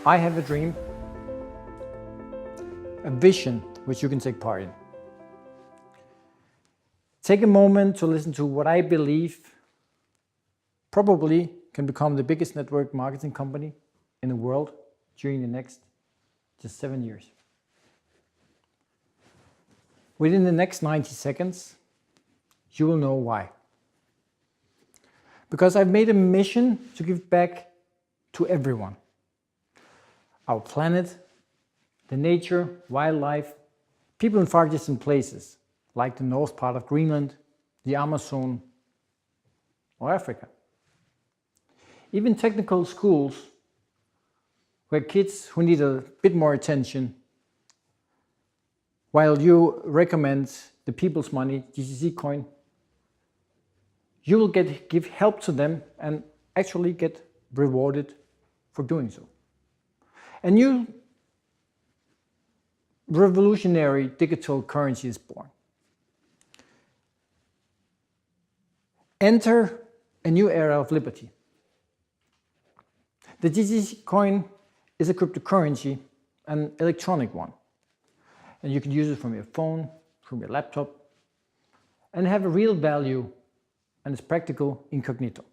I have a dream, a vision which you can take part in. Take a moment to listen to what I believe probably can become the biggest network marketing company in the world during the next just 7 years. Within the next 90 seconds, you will know why. Because I've made a mission to give back to everyone. Our planet, the nature, wildlife, people in far distant places, like the north part of Greenland, the Amazon, or Africa. Even technical schools, where kids who need a bit more attention, while you recommend the people's money, GccCoin, you will give help to them and actually get rewarded for doing so. A new revolutionary digital currency is born. Enter a new era of liberty. The GccCoin is a cryptocurrency, an electronic one. And you can use it from your phone, from your laptop, and have a real value, and it's practical incognito.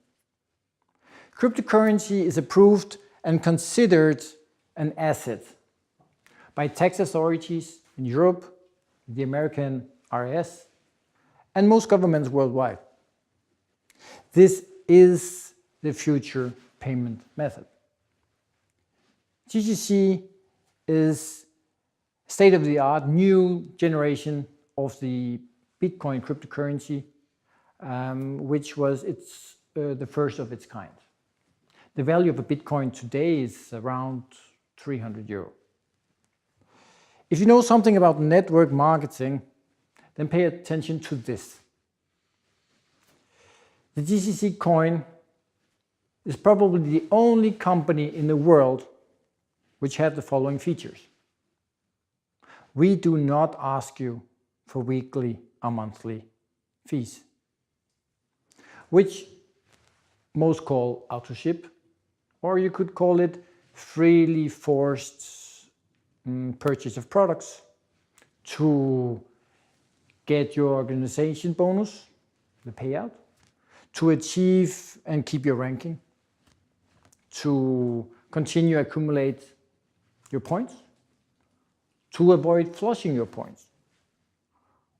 Cryptocurrency is approved and considered an asset by tax authorities in Europe, the American IRS, and most governments worldwide. This is the future payment method. GCC is state-of-the-art new generation of the Bitcoin cryptocurrency, which was the first of its kind. The value of a Bitcoin today is around 300 euro. If you know something about network marketing, then pay attention to this. The GccCoin is probably the only company in the world which have the following features. We do not ask you for weekly or monthly fees, which most call auto-ship, or you could call it freely forced purchase of products to get your organization bonus, the payout, to achieve and keep your ranking, to continue accumulate your points, to avoid flushing your points,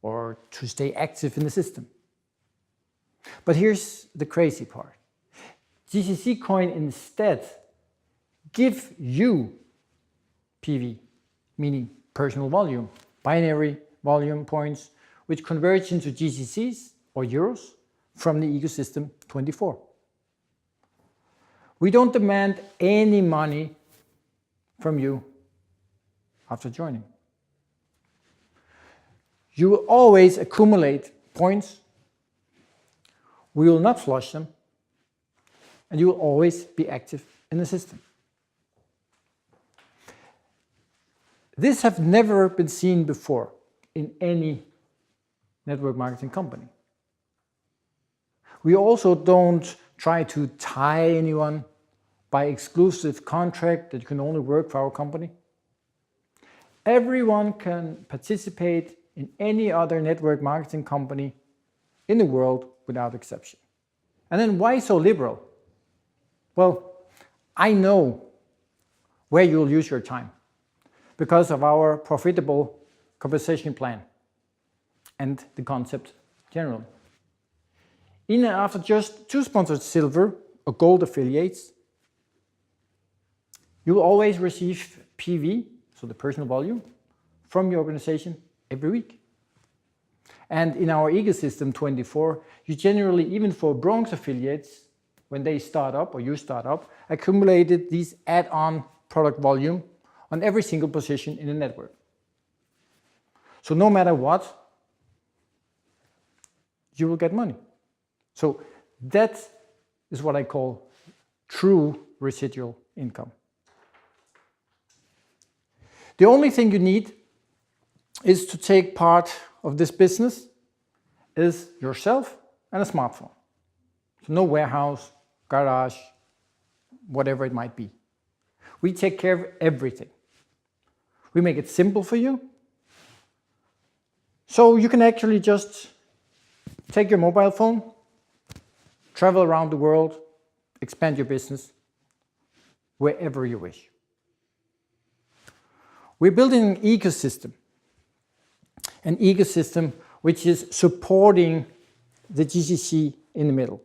or to stay active in the system. But here's the crazy part. GccCoin instead give you PV, meaning personal volume, binary volume points, which converge into GCCs or euros from the ecosystem 24. We don't demand any money from you after joining. You will always accumulate points. We will not flush them, and you will always be active in the system. This has never been seen before in any network marketing company. We also don't try to tie anyone by exclusive contract that you can only work for our company. Everyone can participate in any other network marketing company in the world without exception. And then why so liberal? Well, I know where you'll use your time because of our profitable compensation plan and the concept generally. In and after just 2 sponsored silver or gold affiliates, you will always receive PV, so the personal volume, from your organization every week. And in our ecosystem 24, you generally, even for bronze affiliates, when they start up or you start up, accumulated these add-on product volume on every single position in the network. So no matter what, you will get money. So that is what I call true residual income. The only thing you need is to take part of this business is yourself and a smartphone. So no warehouse, garage, whatever it might be. We take care of everything. We make it simple for you. So you can actually just take your mobile phone, travel around the world, expand your business wherever you wish. We're building an ecosystem which is supporting the GCC in the middle.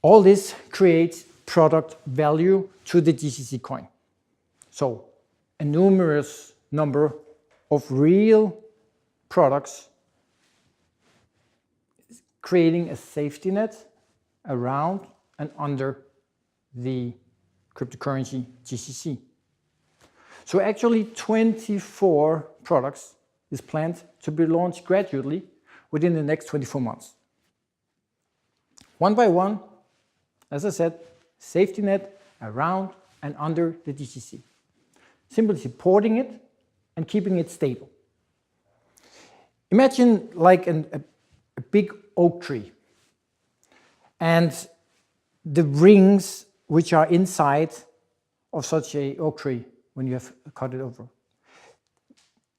All this creates product value to the GCC coin. So a numerous number of real products creating a safety net around and under the cryptocurrency GCC. So actually 24 products is planned to be launched gradually within the next 24 months. One by one, as I said, safety net around and under the GCC. Simply supporting it and keeping it stable. Imagine like a big oak tree and the rings which are inside of such a oak tree when you have cut it over.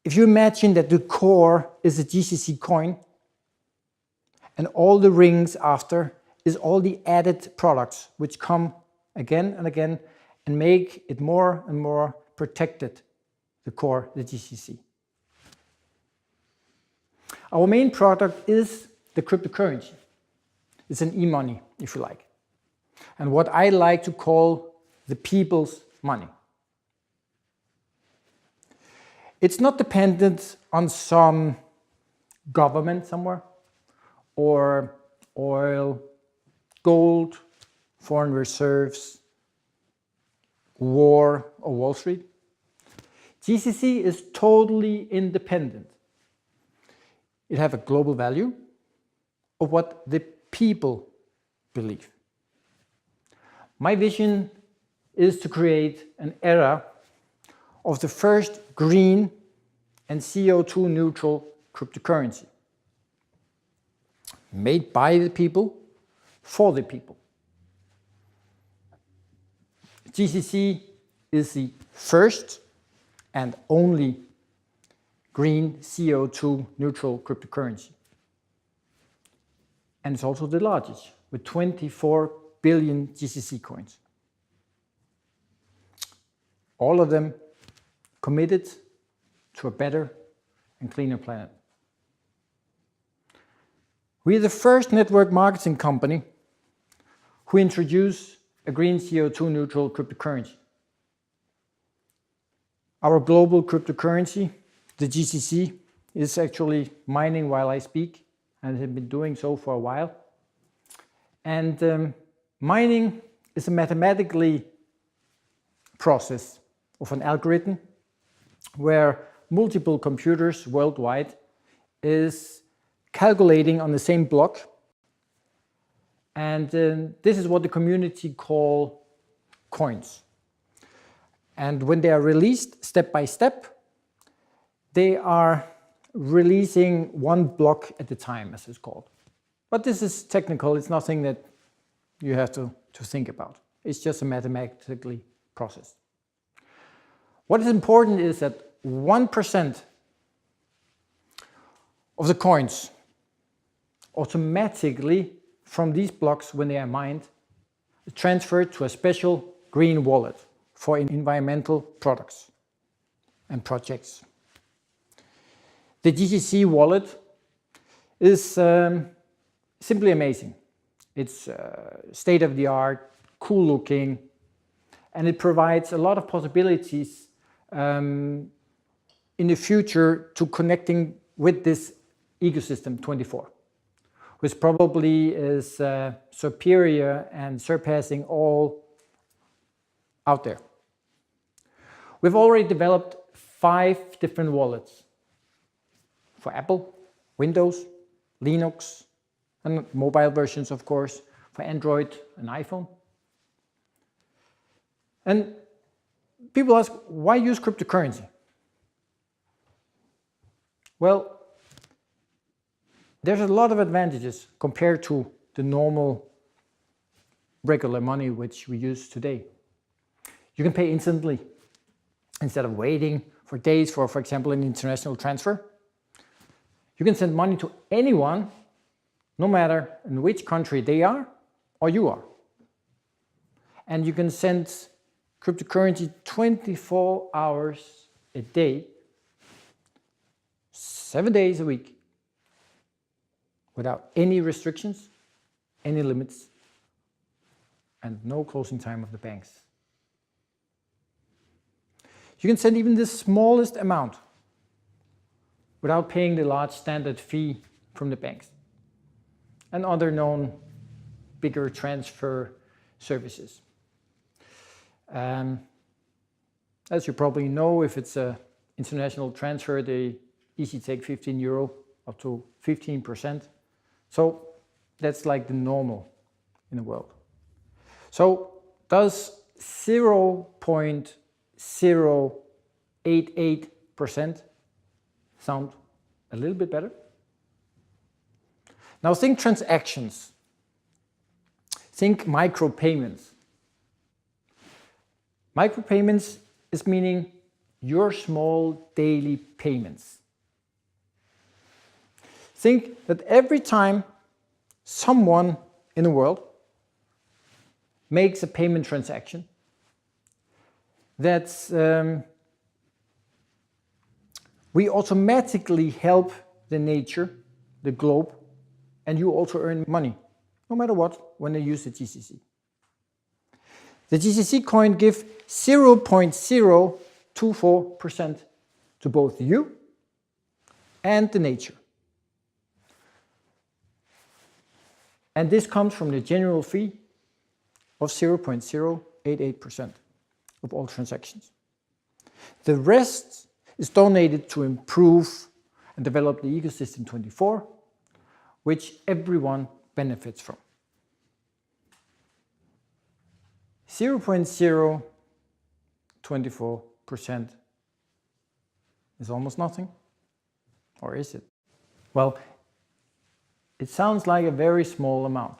If you imagine that the core is a GCC coin and all the rings after is all the added products which come again and again and make it more and more protected, the core, the GCC. Our main product is the cryptocurrency. It's an e-money, if you like. And what I like to call the people's money. It's not dependent on some government somewhere, or oil, gold, foreign reserves, war, or Wall Street. GCC is totally independent. It has a global value of what the people believe. My vision is to create an era of the first green and CO2 neutral cryptocurrency. Made by the people, for the people. GCC is the first and only green CO2 neutral cryptocurrency. And it's also the largest, with 24 billion GCC coins. All of them committed to a better and cleaner planet. We are the first network marketing company who introduced a green CO2 neutral cryptocurrency. Our global cryptocurrency, the GCC, is actually mining while I speak and has been doing so for a while. And mining is a mathematically process of an algorithm where multiple computers worldwide is calculating on the same block. And this is what the community call coins. And when they are released step by step, they are releasing one block at a time, as it's called. But this is technical, it's nothing that you have to think about. It's just a mathematically process. What is important is that 1% of the coins automatically from these blocks, when they are mined, are transferred to a special green wallet for environmental products and projects. The GCC wallet is simply amazing. It's state-of-the-art, cool looking, and it provides a lot of possibilities in the future to connecting with this ecosystem 24, which probably is superior and surpassing all out there. We've already developed 5 different wallets for Apple, Windows, Linux, and mobile versions, of course, for Android and iPhone. And people ask, why use cryptocurrency? Well, there's a lot of advantages compared to the normal regular money which we use today. You can pay instantly instead of waiting for days for example, an international transfer. You can send money to anyone, no matter in which country they are or you are. And you can send cryptocurrency 24 hours a day, 7 days a week, without any restrictions, any limits, and no closing time of the banks. You can send even the smallest amount without paying the large standard fee from the banks and other known bigger transfer services. As you probably know, if it's an international transfer, they easily take €15 up to 15%. So that's like the normal in the world. So does 0.088% sound a little bit better? Now think transactions. Think micropayments. Micropayments is meaning your small daily payments. Think that every time someone in the world makes a payment transaction, that's we automatically help the nature, the globe, and you also earn money, no matter what, when they use the GCC. The GccCoin gives 0.024% to both you and the nature. And this comes from the general fee of 0.088% of all transactions. The rest is donated to improve and develop the ecosystem 24, which everyone benefits from. 0.024% is almost nothing, or is it? Well, it sounds like a very small amount,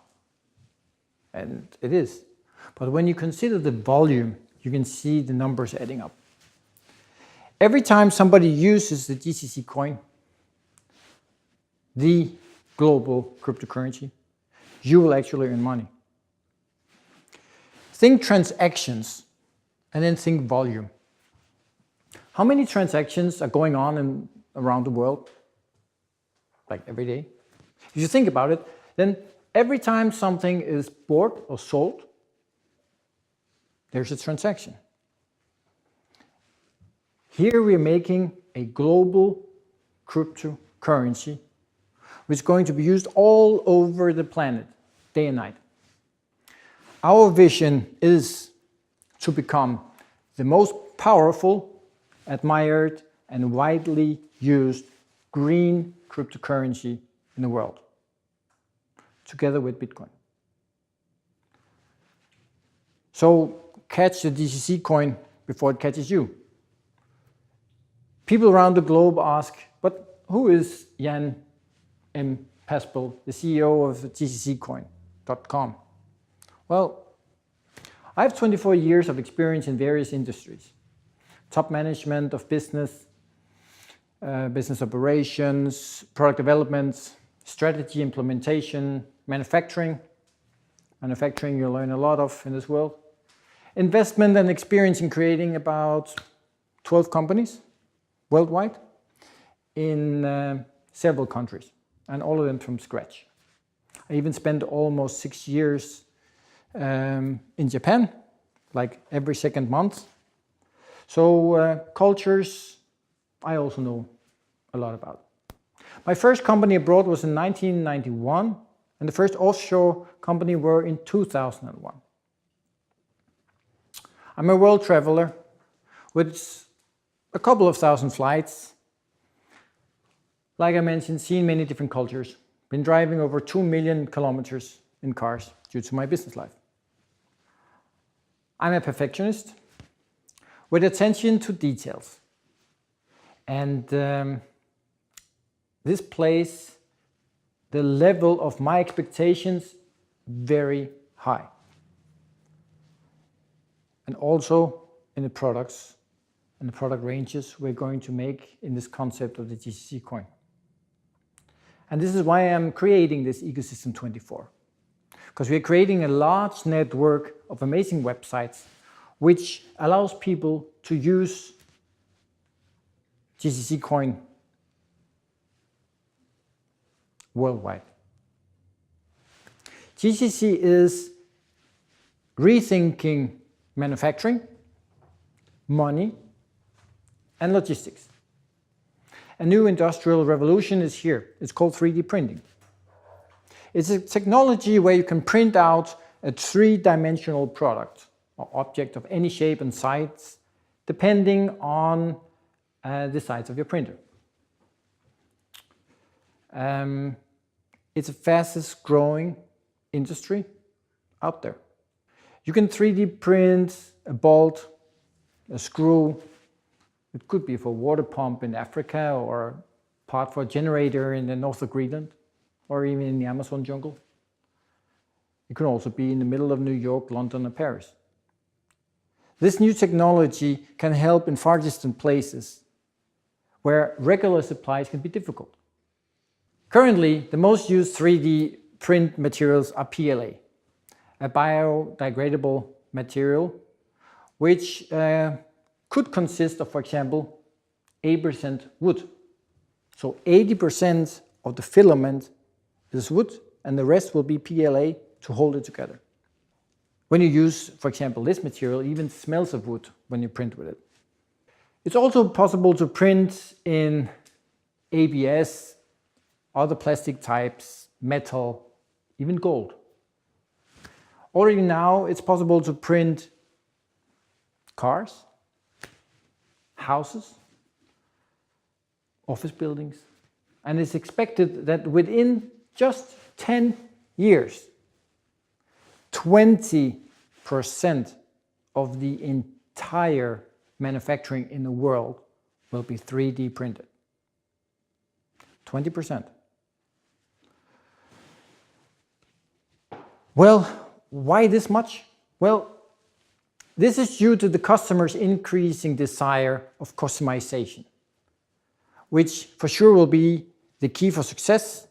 and it is. But when you consider the volume, you can see the numbers adding up. Every time somebody uses the GccCoin, the global cryptocurrency, you will actually earn money. Think transactions and then think volume. How many transactions are going on around the world? Like every day? If you think about it, then every time something is bought or sold, there's a transaction. Here we are making a global cryptocurrency which is going to be used all over the planet, day and night. Our vision is to become the most powerful, admired, and widely used green cryptocurrency in the world, together with Bitcoin. So catch the GccCoin before it catches you. People around the globe ask, but who is Jan M. Pasboel, the CEO of GccCoin.com? Well, I have 24 years of experience in various industries. Top management of business, business operations, product development, strategy implementation, manufacturing. Manufacturing you learn a lot of in this world. Investment and experience in creating about 12 companies worldwide in several countries, and all of them from scratch. I even spent almost 6 years in Japan, like every second month. So cultures, I also know a lot about. My first company abroad was in 1991, and the first offshore company were in 2001. I'm a world traveler with a couple of thousand flights. Like I mentioned, seen many different cultures. Been driving over 2 million kilometers in cars due to my business life. I'm a perfectionist with attention to details. And this places the level of my expectations very high. and also in the products and the product ranges we're going to make in this concept of the GCC coin. And this is why I'm creating this ecosystem 24. Because we're creating a large network of amazing websites which allows people to use GCC coin worldwide. GCC is rethinking manufacturing, money, and logistics. A new industrial revolution is here. It's called 3D printing. It's a technology where you can print out a three-dimensional product or object of any shape and size, depending on the size of your printer. It's the fastest growing industry out there. You can 3D print a bolt, a screw. It could be for a water pump in Africa or part for a generator in the north of Greenland or even in the Amazon jungle. It can also be in the middle of New York, London, or Paris. This new technology can help in far distant places where regular supplies can be difficult. Currently, the most used 3D print materials are PLA, a biodegradable material which could consist of, for example, 80% wood. So 80% of the filament is wood and the rest will be PLA to hold it together. When you use, for example, this material, it even smells of wood when you print with it. It's also possible to print in ABS, other plastic types, metal, even gold. Already now it's possible to print cars, houses, office buildings, and it's expected that within just 10 years, 20% of the entire manufacturing in the world will be 3D printed. 20%. Well, why this much? Well, this is due to the customer's increasing desire of customization, which for sure will be the key for success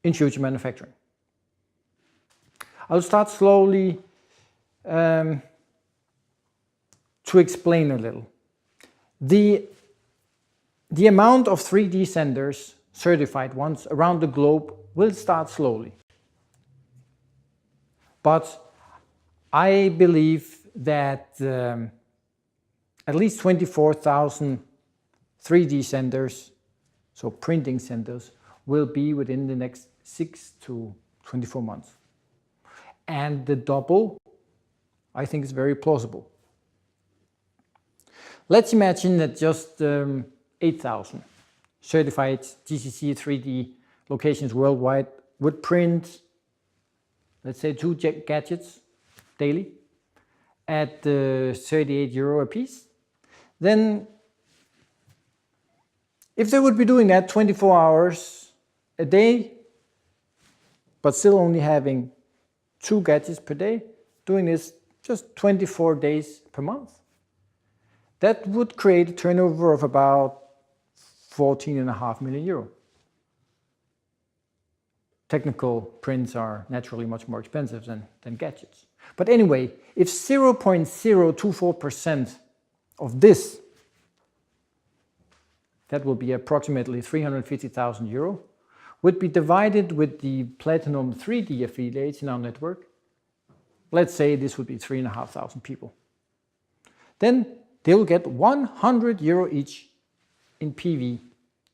in future manufacturing. I'll start slowly to explain a little. The amount of 3D senders, certified ones, around the globe will start slowly. But I believe that at least 24,000 3D senders, so printing centers, will be within the next 6 to 24 months. And the double, I think, is very plausible. Let's imagine that just 8,000 certified GCC 3D locations worldwide would print, let's say, 2 gadgets daily at €38 a piece. Then, if they would be doing that 24 hours a day, but still only having 2 gadgets per day, doing this just 24 days per month, that would create a turnover of about €14.5 million. Technical prints are naturally much more expensive than gadgets. But anyway, if 0.024% of this, that will be approximately €350,000, would be divided with the Platinum 3D affiliates in our network, let's say this would be 3,500 people, then they will get €100 each in PV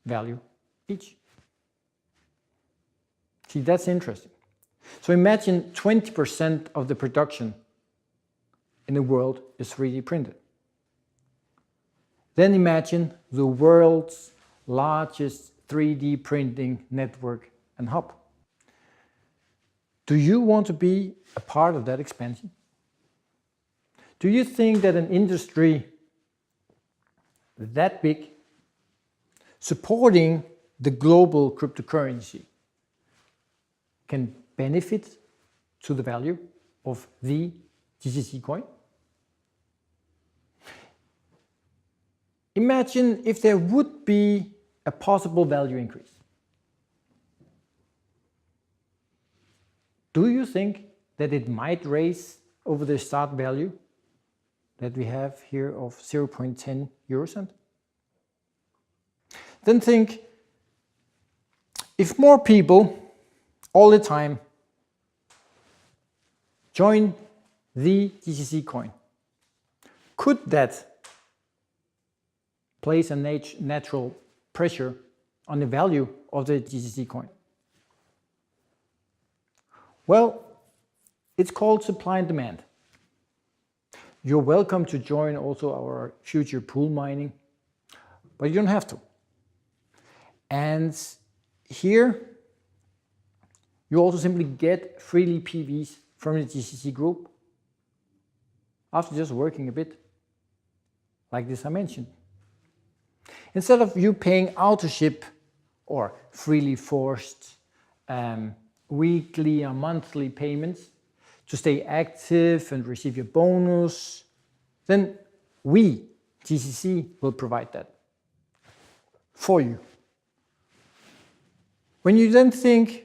value each. See, that's interesting. So imagine 20% of the production in the world is 3D printed. Then imagine the world's largest 3D printing network and hub. Do you want to be a part of that expansion? Do you think that an industry that big, supporting the global cryptocurrency, can benefit to the value of the GccCoin? Imagine if there would be a possible value increase. Do you think that it might raise over the start value that we have here of 0.10 eurocent? Then think, if more people all the time join the GccCoin, could that place a natural pressure on the value of the GccCoin? Well, it's called supply and demand. You're welcome to join also our future pool mining, but you don't have to. And here, you also simply get freely PVs from the GCC group after just working a bit, like this I mentioned. Instead of you paying auto-ship or freely forced weekly or monthly payments to stay active and receive your bonus, then we, GCC, will provide that for you. When you then think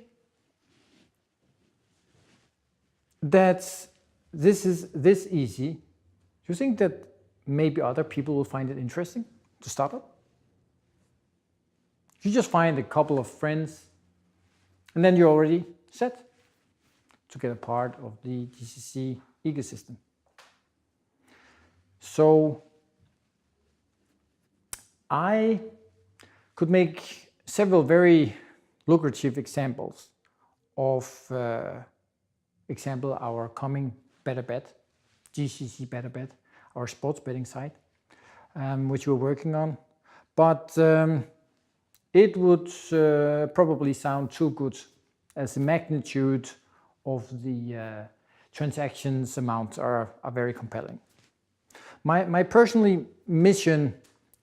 that this is this easy, do you think that maybe other people will find it interesting to start up? You just find a couple of friends and then you're already set to get a part of the GCC ecosystem. So I could make several very lucrative examples of our coming better bet, GCC better bet, our sports betting site, which we're working on. But it would probably sound too good, as the magnitude of the transactions amounts are very compelling. My personal mission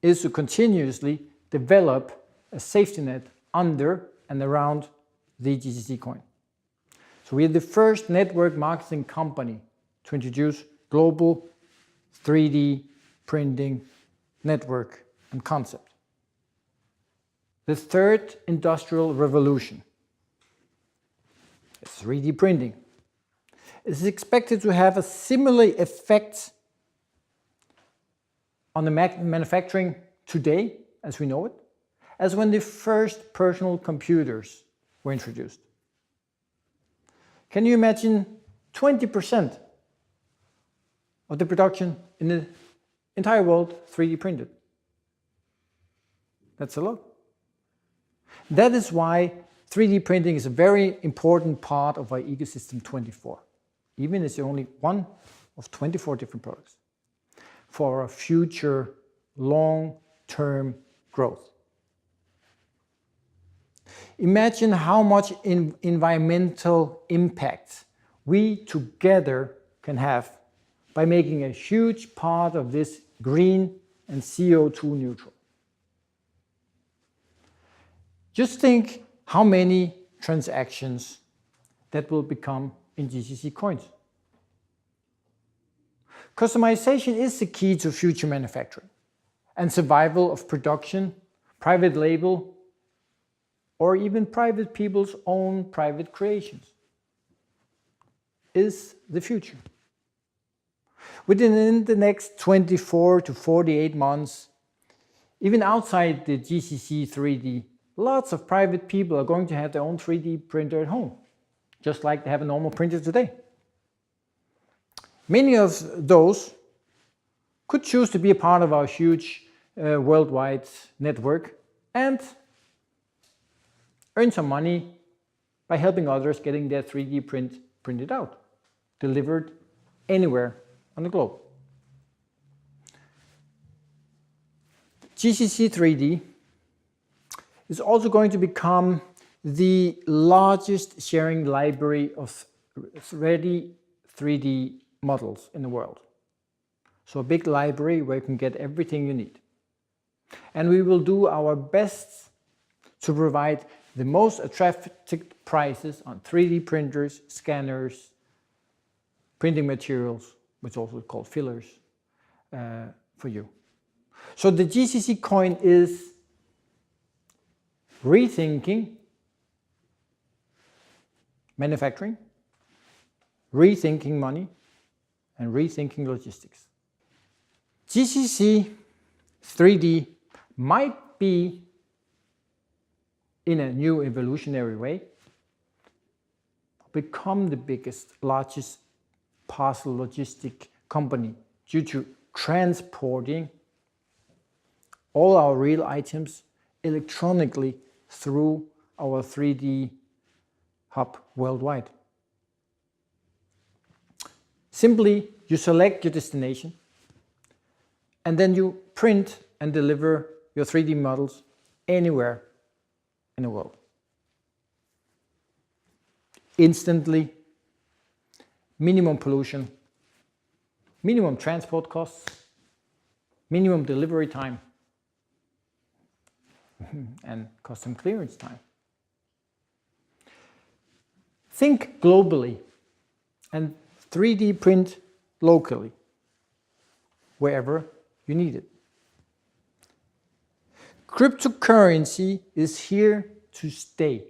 is to continuously develop a safety net under and around the GccCoin. So we are the first network marketing company to introduce global 3D printing network and concept. The third industrial revolution is 3D printing. It is expected to have a similar effect on the manufacturing today, as we know it, as when the first personal computers were introduced. Can you imagine 20% of the production in the entire world 3D printed? That's a lot. That is why 3D printing is a very important part of our ecosystem 24, even it's only one of 24 different products for our future long-term growth. Imagine how much environmental impact we together can have by making a huge part of this green and CO2 neutral. Just think how many transactions that will become in GCC coins. Customization is the key to future manufacturing and survival of production, private label, or even private people's own private creations is the future. Within the next 24 to 48 months, even outside the GCC 3D, lots of private people are going to have their own 3D printer at home, just like they have a normal printer today. Many of those could choose to be a part of our huge worldwide network and earn some money by helping others getting their 3D printed out, delivered anywhere on the globe. GCC 3D is also going to become the largest sharing library of ready 3D models in the world. So a big library where you can get everything you need. And we will do our best to provide the most attractive prices on 3D printers, scanners, printing materials which is also called fillers, for you. So the GccCoin is rethinking manufacturing, rethinking money, and rethinking logistics. GCC 3D might be in a new evolutionary way become the biggest, largest parcel logistic company due to transporting all our real items electronically through our 3D hub worldwide. Simply, you select your destination and then you print and deliver your 3D models anywhere in the world. Instantly, minimum pollution, minimum transport costs, minimum delivery time, and custom clearance time. Think globally and 3D print locally, wherever you need it. Cryptocurrency is here to stay.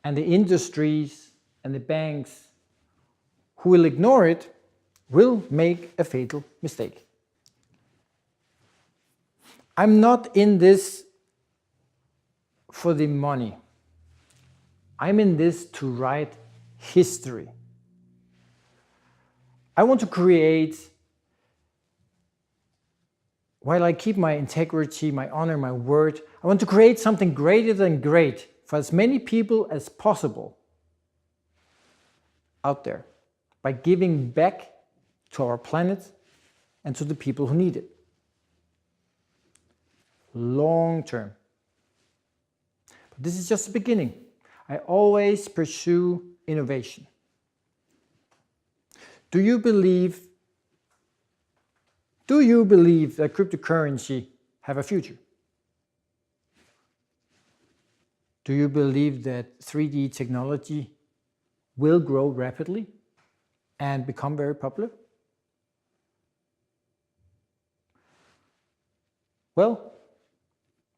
And the industries and the banks who will ignore it will make a fatal mistake. I'm not in this for the money. I'm in this to write history. I want to create, while I keep my integrity, my honor, my word, I want to create something greater than great for as many people as possible out there by giving back to our planet and to the people who need it. Long term. But this is just the beginning. I always pursue innovation. Do you believe that cryptocurrency have a future? Do you believe that 3D technology will grow rapidly and become very popular? Well,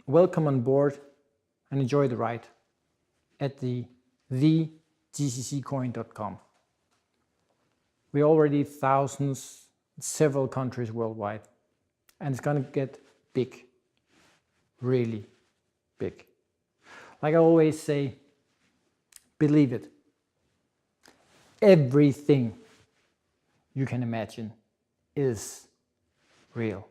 welcome on board and enjoy the ride at the GccCoin.com. We're already thousands, several countries worldwide, and it's going to get big, really big. Like I always say, believe it. Everything you can imagine is real.